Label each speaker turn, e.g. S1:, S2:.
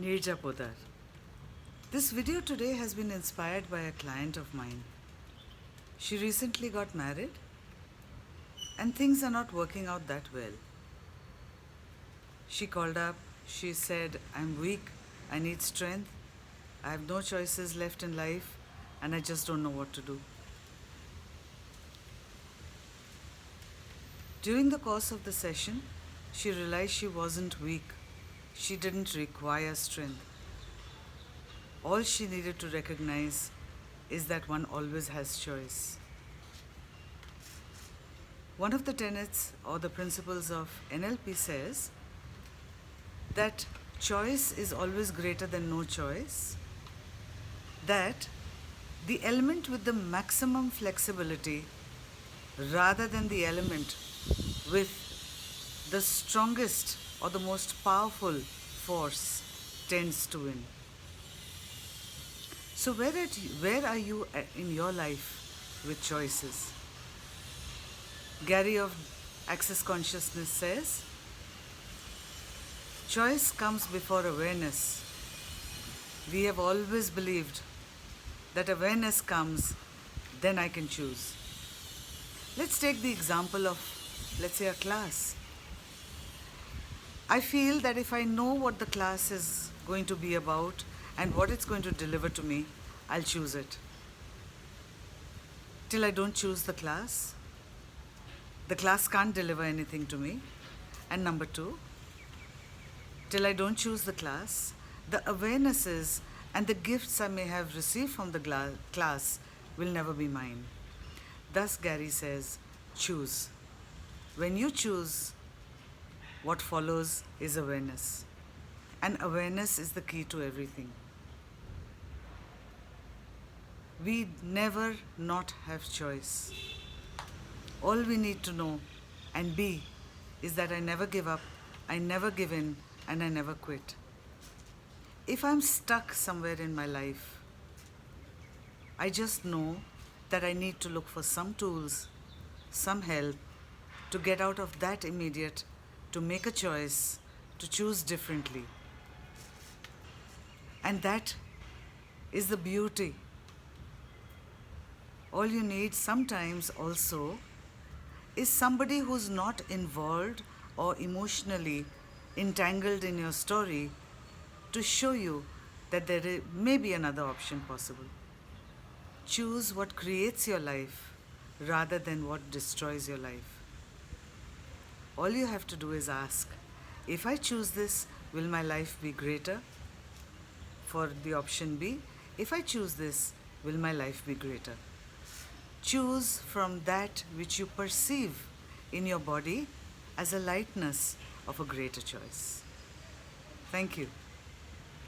S1: Nirja Podar. This video today has been inspired by a client of mine. She recently got married and things are not working out that well. She called up, she said, I'm weak, I need strength, I have no choices left in life, and I just don't know what to do. During the course of the session, she realized she wasn't weak. She didn't require strength. All she needed to recognize is that one always has choice. One of the tenets or the principles of NLP says that choice is always greater than no choice, that the element with the maximum flexibility rather than the element with the strongest or the most powerful force tends to win. So where are you in your life with choices? Gary of Access Consciousness says, choice comes before awareness. We have always believed that awareness comes, then I can choose. Let's take the example of, let's say, a class. I feel that if I know what the class is going to be about and what it's going to deliver to me, I'll choose it. Till I don't choose the class can't deliver anything to me. And number two, till I don't choose the class, the awarenesses and the gifts I may have received from the class will never be mine. Thus, Gary says, choose. When you choose, what follows is awareness. And awareness is the key to everything. We never not have choice. All we need to know and be is that I never give up, I never give in, and I never quit. If I'm stuck somewhere in my life, I just know that I need to look for some tools, some help to get out of that immediate, to make a choice, to choose differently. And that is the beauty. All you need sometimes also is somebody who's not involved or emotionally entangled in your story to show you that there may be another option possible. Choose what creates your life rather than what destroys your life. All you have to do is ask, if I choose this, will my life be greater? For the option B, if I choose this, will my life be greater? Choose from that which you perceive in your body as a lightness of a greater choice. Thank you.